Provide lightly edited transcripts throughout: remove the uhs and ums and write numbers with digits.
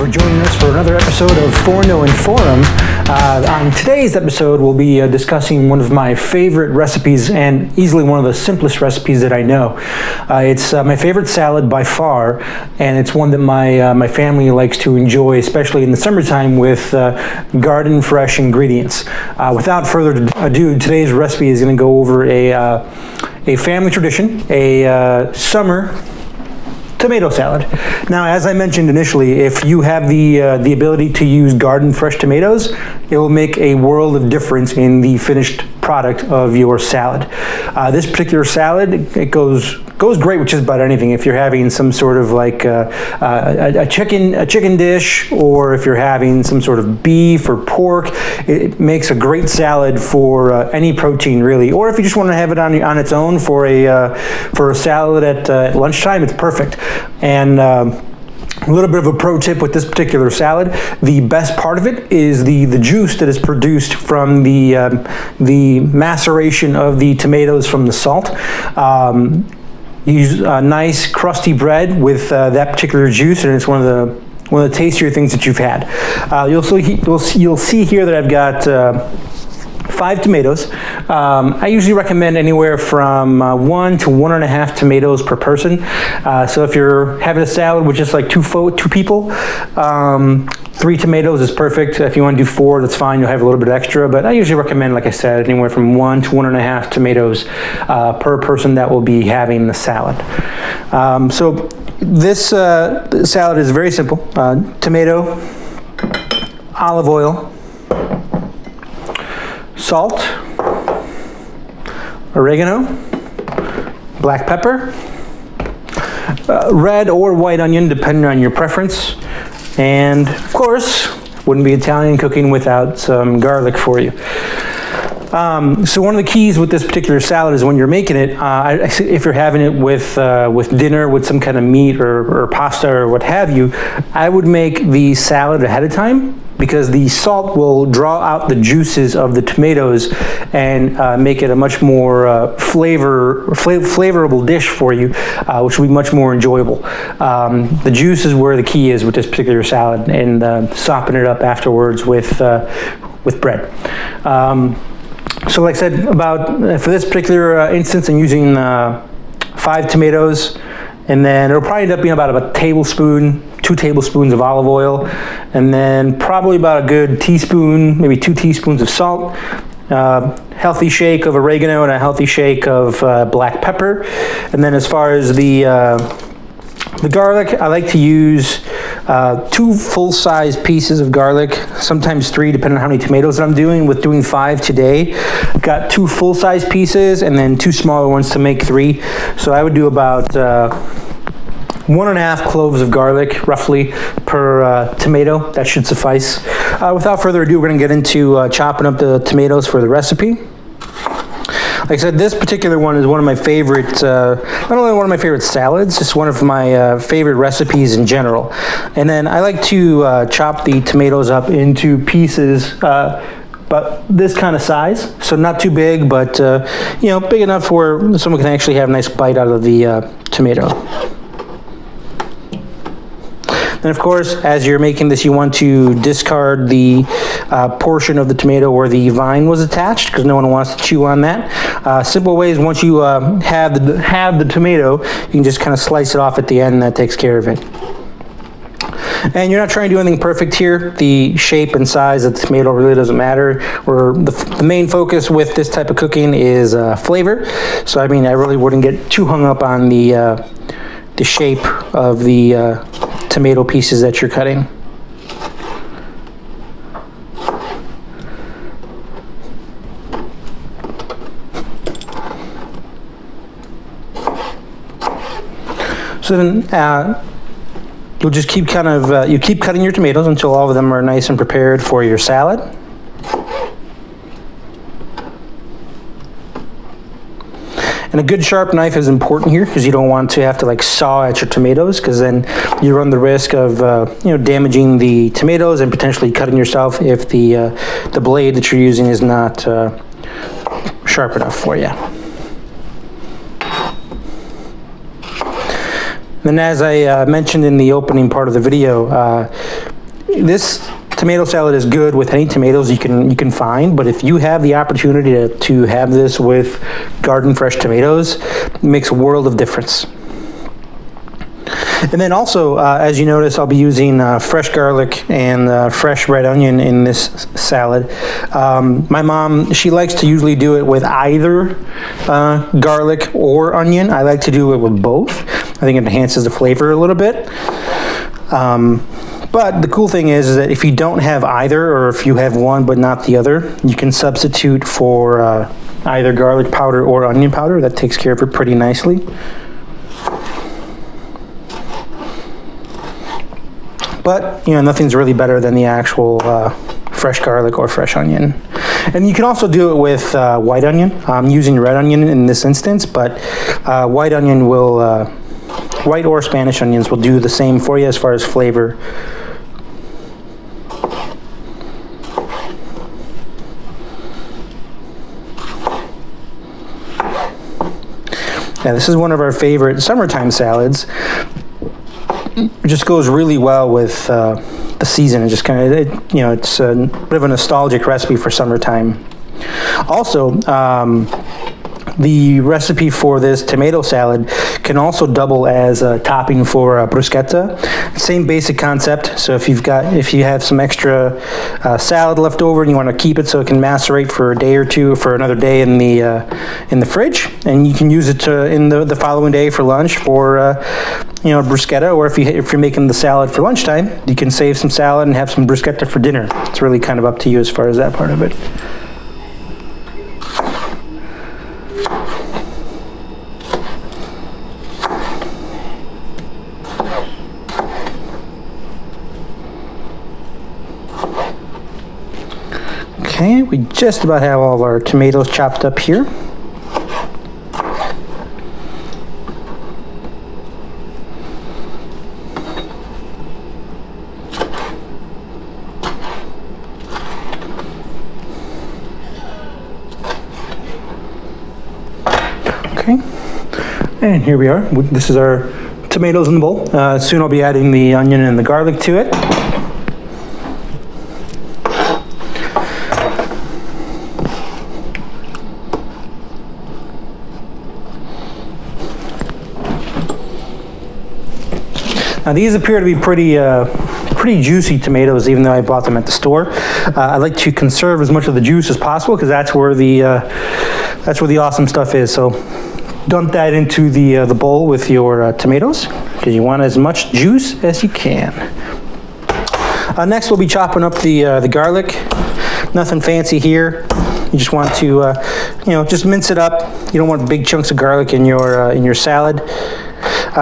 for joining us for another episode of Forno and Forum. On today's episode, we'll be discussing one of my favorite recipes and easily one of the simplest recipes that I know. It's my favorite salad by far, and it's one that my family likes to enjoy, especially in the summertime with garden fresh ingredients. Without further ado, today's recipe is going to go over a family tradition, a summer tomato salad. Now, as I mentioned initially, if you have the ability to use garden fresh tomatoes, it will make a world of difference in the finished product of your salad. This particular salad, it goes great with just about anything. If you're having some sort of like a chicken dish, or if you're having some sort of beef or pork, it makes a great salad for any protein really. Or if you just want to have it on its own for a salad at lunchtime, it's perfect. And a little bit of a pro tip with this particular salad: the best part of it is the juice that is produced from the maceration of the tomatoes from the salt. Use nice crusty bread with that particular juice, and it's one of the tastier things that you've had. You'll see here that I've got 5 tomatoes. I usually recommend anywhere from 1 to 1.5 tomatoes per person. So if you're having a salad with just like two people, 3 tomatoes is perfect. If you want to do 4, that's fine. You'll have a little bit extra, but I usually recommend, like I said, anywhere from 1 to 1.5 tomatoes per person that will be having the salad. So this salad is very simple. Tomato, olive oil, salt, oregano, black pepper, red or white onion depending on your preference, and of course wouldn't be Italian cooking without some garlic for you. So one of the keys with this particular salad is when you're making it, if you're having it with dinner, with some kind of meat or pasta or what have you, I would make the salad ahead of time, because the salt will draw out the juices of the tomatoes and make it a much more flavorable dish for you, which will be much more enjoyable. The juice is where the key is with this particular salad, and soften it up afterwards with bread. So like I said, for this particular instance, I'm using 5 tomatoes, and then it'll probably end up being about a tablespoon, 2 tablespoons of olive oil, and then probably about a good teaspoon, maybe 2 teaspoons of salt, healthy shake of oregano, and a healthy shake of black pepper. And then as far as the garlic, I like to use 2 full-size pieces of garlic, sometimes 3 depending on how many tomatoes that I'm doing. With doing 5 today, I've got 2 full-size pieces and then 2 smaller ones to make 3. So I would do about 1.5 cloves of garlic roughly per tomato. That should suffice. Without further ado, we're going to get into chopping up the tomatoes for the recipe. Like I said, this particular one is one of my favorite, not only one of my favorite salads, it's one of my favorite recipes in general. And then I like to chop the tomatoes up into pieces, but this kind of size. So not too big, but you know, big enough where someone can actually have a nice bite out of the tomato. And of course, as you're making this, you want to discard the portion of the tomato where the vine was attached, because no one wants to chew on that. Simple ways: once you have the tomato, you can just kind of slice it off at the end, and that takes care of it. And you're not trying to do anything perfect here. The shape and size of the tomato really doesn't matter. Or the main focus with this type of cooking is flavor. So I mean, I really wouldn't get too hung up on the shape of the tomato pieces that you're cutting. So then you'll just keep you keep cutting your tomatoes until all of them are nice and prepared for your salad. And a good sharp knife is important here, because you don't want to have to like saw at your tomatoes, because then you run the risk of damaging the tomatoes and potentially cutting yourself if the blade that you're using is not sharp enough for you. Then, as I mentioned in the opening part of the video, this tomato salad is good with any tomatoes you can find, but if you have the opportunity to have this with garden fresh tomatoes, it makes a world of difference. And then also, as you notice, I'll be using fresh garlic and fresh red onion in this salad. My mom, she likes to usually do it with either garlic or onion. I like to do it with both. I think it enhances the flavor a little bit. But the cool thing is that if you don't have either, or if you have one but not the other, you can substitute for either garlic powder or onion powder. That takes care of it pretty nicely. But, you know, nothing's really better than the actual fresh garlic or fresh onion. And you can also do it with white onion. I'm using red onion in this instance, but white onion will, white or Spanish onions will do the same for you as far as flavor. Now, this is one of our favorite summertime salads. It just goes really well with the season. It just kind of, you know, it's a bit of a nostalgic recipe for summertime. Also, the recipe for this tomato salad can also double as a topping for bruschetta. Same basic concept. So if you have some extra salad left over and you want to keep it so it can macerate for a day or two, for another day in the fridge, and you can use it in the following day for lunch for you know, bruschetta. Or if you're making the salad for lunchtime, you can save some salad and have some bruschetta for dinner. It's really kind of up to you as far as that part of it. Okay, we just about have all of our tomatoes chopped up here. Okay, and here we are. This is our tomatoes in the bowl. Soon I'll be adding the onion and the garlic to it. Now these appear to be pretty juicy tomatoes, even though I bought them at the store. I like to conserve as much of the juice as possible because that's where the awesome stuff is. So dump that into the bowl with your tomatoes because you want as much juice as you can. Next we'll be chopping up the garlic. Nothing fancy here. You just want to you know, just mince it up. You don't want big chunks of garlic in your salad.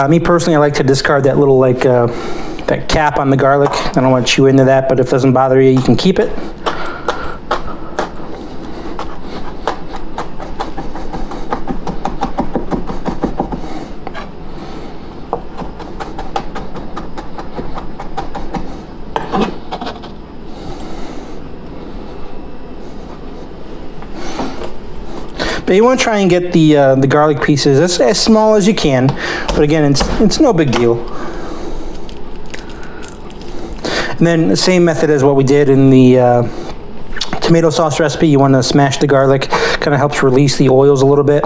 Me personally, I like to discard that little that cap on the garlic. I don't want to chew into that, but if it doesn't bother you, you can keep it. But you want to try and get the garlic pieces as small as you can. But again, it's no big deal. And then the same method as what we did in the tomato sauce recipe. You want to smash the garlic. Kind of helps release the oils a little bit.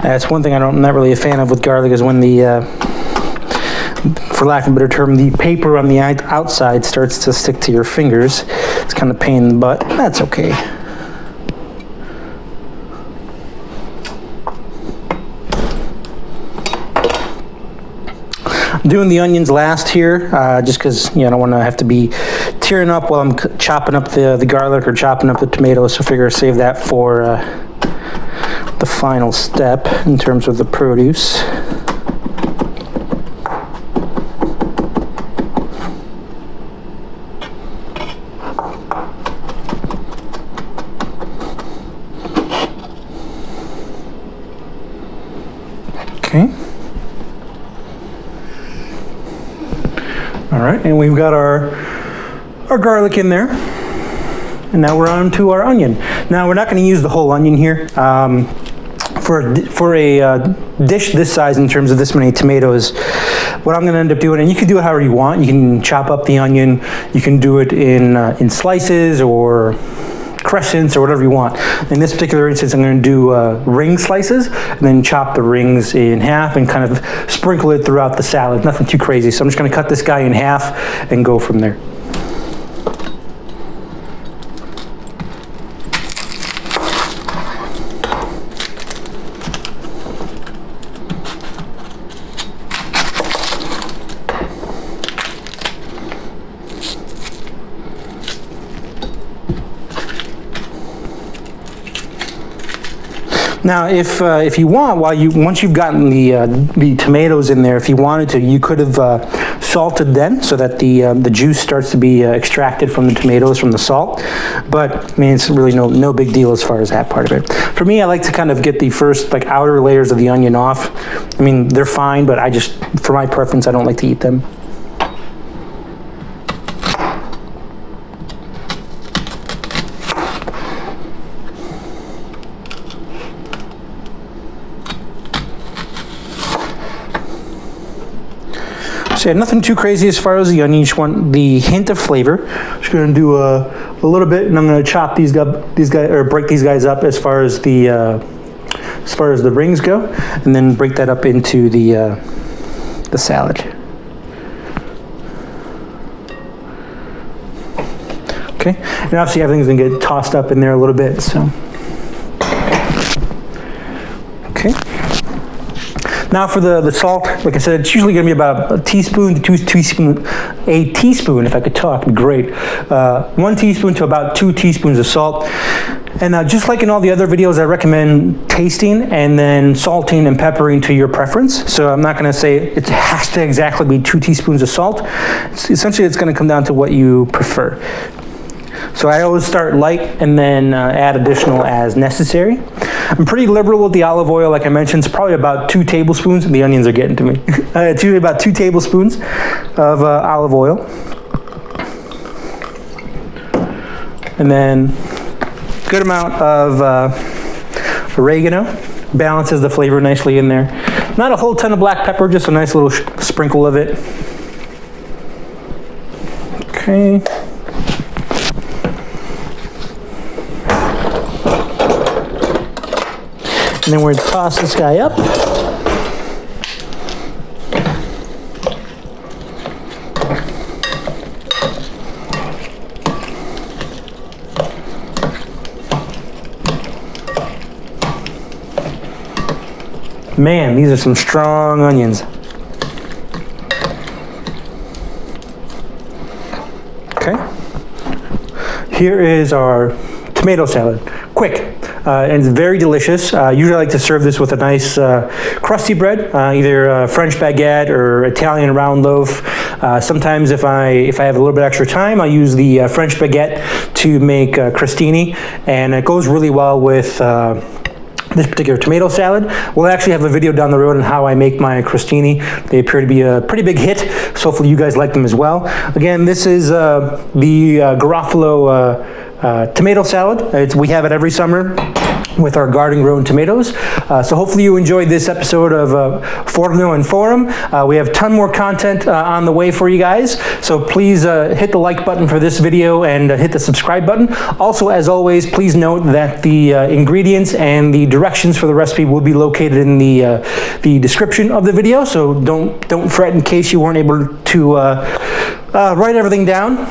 That's one thing I'm not really a fan of with garlic is when the, for lack of a better term, the paper on the outside starts to stick to your fingers. It's kind of a pain in the butt. That's okay. I'm doing the onions last here, just because I don't want to have to be tearing up while I'm chopping up the garlic or chopping up the tomatoes. So I figure I'll save that for the final step in terms of the produce. Okay. All right, and we've got our garlic in there. And now we're on to our onion. Now we're not going to use the whole onion here. For a dish this size in terms of this many tomatoes, what I'm going to end up doing, and you can do it however you want. You can chop up the onion. You can do it in slices or crescents or whatever you want. In this particular instance, I'm going to do ring slices and then chop the rings in half and kind of sprinkle it throughout the salad. Nothing too crazy. So I'm just going to cut this guy in half and go from there. Now, if you want, once you've gotten the tomatoes in there, if you wanted to, you could have salted then, so that the juice starts to be extracted from the tomatoes from the salt. But I mean, it's really no big deal as far as that part of it. For me, I like to kind of get the first outer layers of the onion off. I mean, they're fine, but for my preference, I don't like to eat them. So yeah, nothing too crazy as far as the onion. You just want the hint of flavor. Just going to do a little bit, and I'm going to chop these guys, or break these guys up as far as the rings go, and then break that up into the salad. Okay, and obviously everything's going to get tossed up in there a little bit. So, okay. Now for the salt, like I said, it's usually going to be about a teaspoon to a teaspoon, if I could talk, great. 1 teaspoon to about 2 teaspoons of salt. And just like in all the other videos, I recommend tasting and then salting and peppering to your preference. So I'm not going to say it has to exactly be 2 teaspoons of salt. Essentially, it's going to come down to what you prefer. So I always start light and then add additional as necessary. I'm pretty liberal with the olive oil, like I mentioned. It's probably about 2 tablespoons. The onions are getting to me. It's usually about 2 tablespoons of olive oil. And then good amount of oregano. Balances the flavor nicely in there. Not a whole ton of black pepper, just a nice little sprinkle of it. Okay. And then we're going to toss this guy up. Man, these are some strong onions. Okay. Here is our tomato salad. Quick. And it's very delicious. Usually I like to serve this with a nice crusty bread, either French baguette or Italian round loaf. Sometimes if I have a little bit extra time, I use the French baguette to make crostini, and it goes really well with this particular tomato salad. We'll actually have a video down the road on how I make my crostini. They appear to be a pretty big hit, so hopefully you guys like them as well. Again, this is the Garofalo tomato salad. We have it every summer with our garden grown tomatoes. So hopefully you enjoyed this episode of Forno and Forum. We have a ton more content on the way for you guys. So please hit the like button for this video and hit the subscribe button. Also, as always, please note that the ingredients and the directions for the recipe will be located in the description of the video. So don't fret in case you weren't able to write everything down.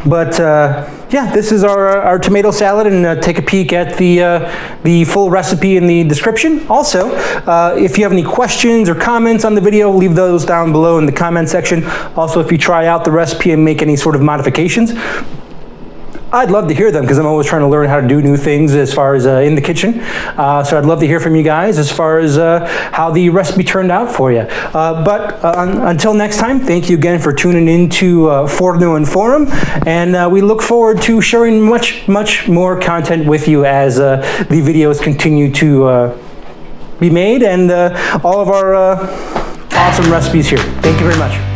But yeah, this is our tomato salad, and take a peek at the full recipe in the description. Also, if you have any questions or comments on the video, leave those down below in the comment section. Also, if you try out the recipe and make any sort of modifications, I'd love to hear them, because I'm always trying to learn how to do new things as far as in the kitchen. So I'd love to hear from you guys as far as how the recipe turned out for you. But until next time, thank you again for tuning in to Forno and Forum, and we look forward to sharing much more content with you as the videos continue to be made, and all of our awesome recipes here. Thank you very much.